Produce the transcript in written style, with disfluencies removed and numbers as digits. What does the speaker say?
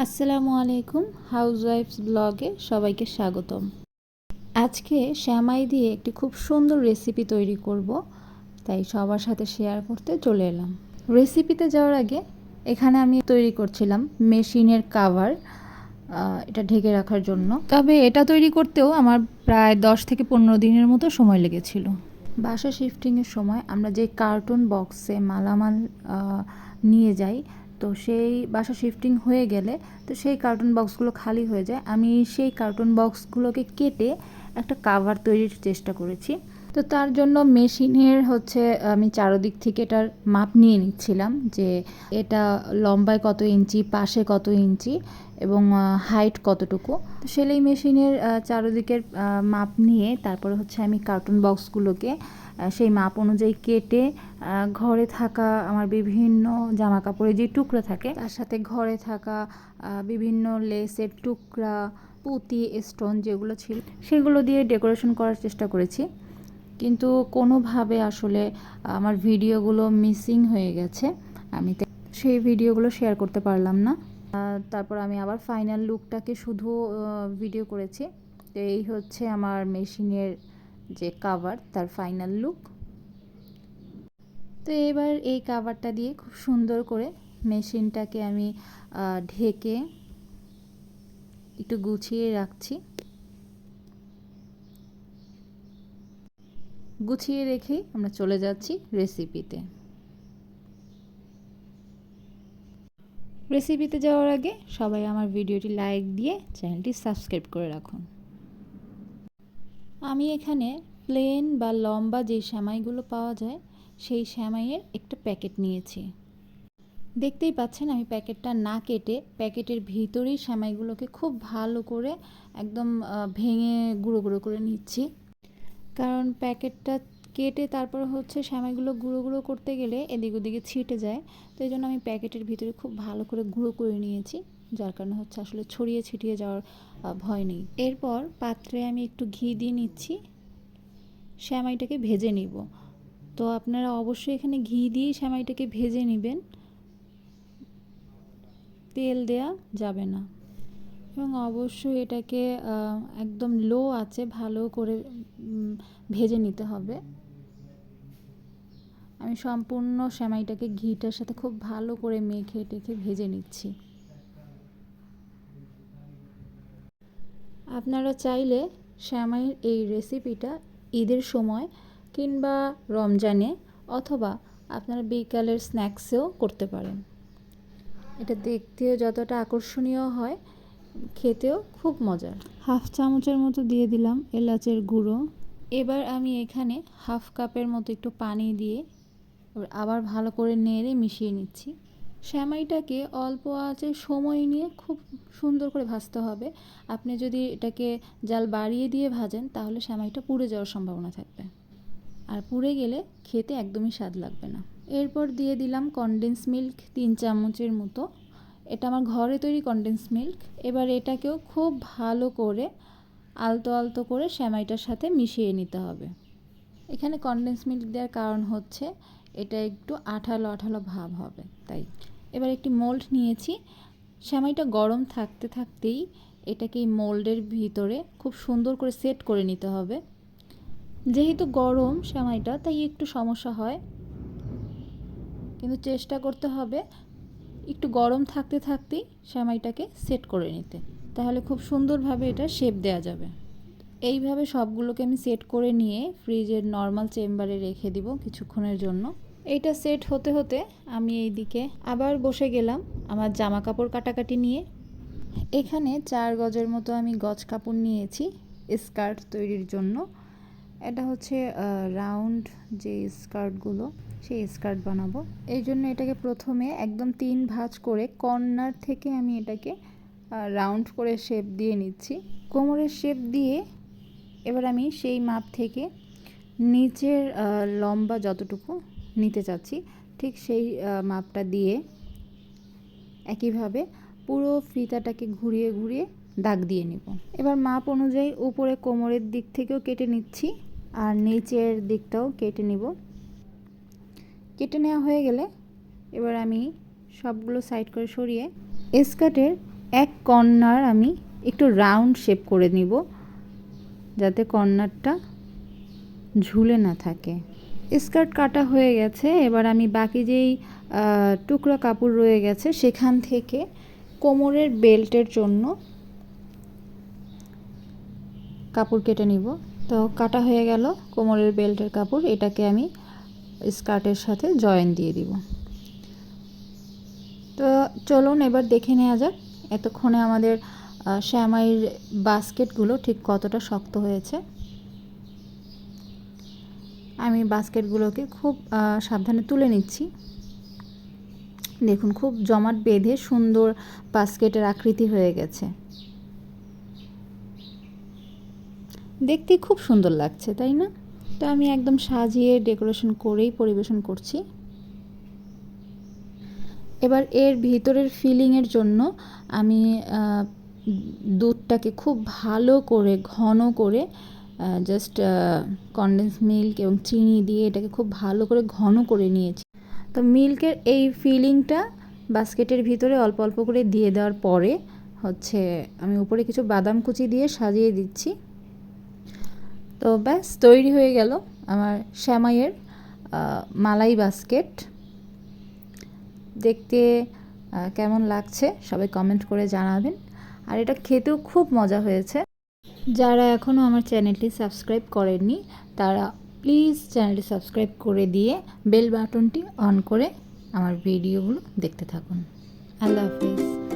আসসালামু আলাইকুম, হাউসওয়াইফস ব্লগে সবাইকে স্বাগতম। আজকে শ্যামাই দিয়ে একটি খুব সুন্দর রেসিপি তৈরি করব, তাই সবার সাথে শেয়ার করতে চলে এলাম। রেসিপিতে যাওয়ার আগে এখানে আমি তৈরি করছিলাম মেশিনের কাভার, এটা ঢেকে রাখার জন্য। তবে এটা তৈরি করতেও আমার প্রায় 10 থেকে 15 দিনের মতো সময় লেগেছিল। বাসা শিফটিংয়ের সময় আমরা যে কার্টুন বক্সে মালামাল নিয়ে যাই, তো সেই বাসা শিফটিং হয়ে গেলে তো সেই কার্টুন বক্সগুলো খালি হয়ে যায়। আমি সেই কার্টুন বক্সগুলোকে কেটে একটা কাভার তৈরির চেষ্টা করেছি। তো তার জন্য মেশিনের আমি চারদিক থেকে এটার মাপ নিয়ে নিচ্ছিলাম যে এটা লম্বায় কত ইঞ্চি, পাশে কত ইঞ্চি এবং হাইট কতটুকু। তো সেলাই মেশিনের চারদিকের মাপ নিয়ে তারপরে আমি কার্টুন বক্সগুলোকে সেই মাপ অনুযায়ী কেটে ঘরে থাকা আমার বিভিন্ন জামা কাপড়ের যে টুকরা থাকে তার সাথে ঘরে থাকা বিভিন্ন লেসের টুকরা, পুঁতি, স্টোন যেগুলো ছিল সেগুলো দিয়ে ডেকোরেশন করার চেষ্টা করেছি। কিন্তু কোনোভাবে আসলে আমার ভিডিওগুলো মিসিং হয়ে গেছে, আমি সেই ভিডিওগুলো শেয়ার করতে পারলাম না। তারপর আমি আবার ফাইনাল লুকটাকে শুধু ভিডিও করেছি। তো এই হচ্ছে আমার মেশিনের যে কাভার, তার ফাইনাল লুক। তো এবার এই কাভারটা দিয়ে খুব সুন্দর করে মেশিনটাকে আমি ঢেকে একটু গুছিয়ে রাখছি। গুছিয়ে রেখেই আমরা চলে যাচ্ছি রেসিপিতে। রেসিপিতে যাওয়ার আগে সবাই আমার ভিডিওটি লাইক দিয়ে চ্যানেলটি সাবস্ক্রাইব করে রাখুন। আমি এখানে প্লেন বা লম্বা যে সেমাইগুলো পাওয়া যায় সেই সেমাইয়ের একটা প্যাকেট নিয়েছি। দেখতেই পাচ্ছেন আমি প্যাকেটটা না কেটে প্যাকেটের ভিতরেই সেমাইগুলোকে খুব ভালো করে একদম ভেঙে গুঁড়ো গুঁড়ো করে নিচ্ছি। কারণ প্যাকেটটা কেটে তারপর সেমাইগুলো গুঁড়ো গুঁড়ো করতে গেলে এদিক ওদিকে ছিটে যায়। তো এই জন্য আমি প্যাকেটের ভিতরে খুব ভালো করে গুঁড়ো করে নিয়েছি, যার কারণে আসলে ছড়িয়ে ছিটিয়ে যাওয়ার ভয় নেই। এরপর পাত্রে আমি একটু ঘি দিয়ে নিচ্ছি, সেমাইটাকে ভেজে নিব। তো আপনারা অবশ্যই এখানে ঘি দিয়েই সেমাইটাকে ভেজে নেবেন, তেল দেয়া যাবে না। এবং অবশ্যই এটাকে একদম লো আঁচে ভালো করে ভেজে নিতে হবে। আমি সম্পূর্ণ সেমাইটাকে ঘিটার সাথে খুব ভালো করে মেখে টেখে ভেজে নিচ্ছি। আপনারা চাইলে সেমাইয়ের এই রেসিপিটা ঈদের সময় কিংবা রমজানে অথবা আপনারা বিকালের স্ন্যাক্সেও করতে পারেন। এটা দেখতেও যতটা আকর্ষণীয় হয়, খেতেও খুব মজার। হাফ চামচের মতো দিয়ে দিলাম এলাচের গুঁড়ো। এবার আমি এখানে হাফ কাপের মতো একটু পানি দিয়ে আবার ভালো করে নেড়ে মিশিয়ে নিচ্ছি। সেমাইটাকে অল্প আঁচে সময় নিয়ে খুব সুন্দর করে ভাজতে হবে। আপনি যদি এটাকে জাল বাড়িয়ে দিয়ে ভাজেন তাহলে সেমাইটা পুড়ে যাওয়ার সম্ভাবনা থাকবে, আর পুড়ে গেলে খেতে একদমই স্বাদ লাগবে না। এরপর দিয়ে দিলাম কনডেন্স মিল্ক 3 চামচের মতো। এটা আমার ঘরে তৈরি কনডেন্স মিল্ক। এবার এটাকেও খুব ভালো করে আলতো আলতো করে সেমাইটার সাথে মিশিয়ে নিতে হবে। এখানে কনডেন্স মিল্ক দেওয়ার কারণ এটা একটু আঠালো আঠালো ভাব হবে, তাই। এবার একটি মোল্ড নিয়েছি। সেমাইটা গরম থাকতে থাকতেই এটাকে এই মোল্ডের ভিতরে খুব সুন্দর করে সেট করে নিতে হবে। যেহেতু গরম সেমাইটা, তাই একটু সমস্যা হয়, কিন্তু চেষ্টা করতে হবে একটু গরম থাকতে থাকতেই সেমাইটাকে সেট করে নিতে, তাহলে খুব সুন্দরভাবে এটা শেপ দেওয়া যাবে। এইভাবে সবগুলোকে আমি সেট করে নিয়ে ফ্রিজের নর্মাল চেম্বারে রেখে দিব কিছুক্ষণের জন্য। এইটা সেট হতে হতে আমি এইদিকে আবার বসে গেলাম আমার জামা কাপড় কাটাকাটি নিয়ে। এখানে 4 গজের মতো আমি গজ কাপড় নিয়েছি স্কার্ট তৈরির জন্য। এটা রাউন্ড যে স্কার্টগুলো, সেই স্কার্ট বানাবো। এই জন্য এটাকে প্রথমে একদম 3 ভাঁজ করে কর্নার থেকে আমি এটাকে রাউন্ড করে শেপ দিয়ে নিচ্ছি। কোমরের শেপ দিয়ে এবার আমি সেই মাপ থেকে নিচের লম্বা যতটুকু নিতে চাচ্ছি ঠিক সেই মাপটা দিয়ে একইভাবে পুরো ফিতাটাকে ঘুরিয়ে ঘুরিয়ে দাগ দিয়ে নিব। এবার মাপ অনুযায়ী উপরে কোমরের দিক থেকেও কেটে নিচ্ছি আর নিচের দিকটাও কেটে নিব। কেটে নেওয়া হয়ে গেলে এবার আমি সবগুলো সাইড করে সরিয়ে স্কার্টের এক কর্নার আমি একটু রাউন্ড শেপ করে নিব, যাতে কর্নারটা ঝুলে না থাকে। স্কার্ট কাটা হয়ে গেছে, এবার আমি বাকি যেই টুকরো কাপড় রয়ে গেছে সেখান থেকে কোমরের বেল্টের জন্য কাপড় কেটে নিব। তো কাটা হয়ে গেল কোমরের বেল্টের কাপড়, এটাকে আমি স্কার্টের সাথে জয়েন দিয়ে দিব। তো চলুন এবার দেখে নেওয়া যাক এতক্ষণে আমাদের শ্যামাইয়ের বাস্কেটগুলো ঠিক কতটা শক্ত হয়েছে। আমি বাস্কেটগুলোকে খুব সাবধানে তুলে নিচ্ছি। দেখুন খুব জমাট বেঁধে সুন্দর বাস্কেটের আকৃতি হয়ে গেছে, দেখতে খুব সুন্দর লাগছে, তাই না? তো আমি একদম সাজিয়ে ডেকোরেশন করেই পরিবেশন করছি। এবার এর ভিতরের ফিলিংয়ের জন্য আমি দুধটাকে খুব ভালো করে ঘন করে জাস্ট কনডেন্স মিল্ক এবং চিনি দিয়ে এটাকে খুব ভালো করে ঘন করে নিয়েছি। তো মিল্কের এই ফিলিংটা বাস্কেটের ভিতরে অল্প অল্প করে দিয়ে দেওয়ার পরে হচ্ছে আমি উপরে কিছু বাদাম কুচি দিয়ে সাজিয়ে দিচ্ছি। তো ব্যাস তৈরি হয়ে গেল আমার শ্যামাইয়ের মালাই বাস্কেট। দেখতে কেমন লাগছে সবাই কমেন্ট করে জানাবেন। আর এটা খেতেও খুব মজা হয়েছে। যারা এখনও আমার চ্যানেলটি সাবস্ক্রাইব করেননি তারা প্লিজ চ্যানেলটি সাবস্ক্রাইব করে দিয়ে বেল বাটনটি অন করে আমার ভিডিওগুলো দেখতে থাকুন। আল্লাহ হাফেজ।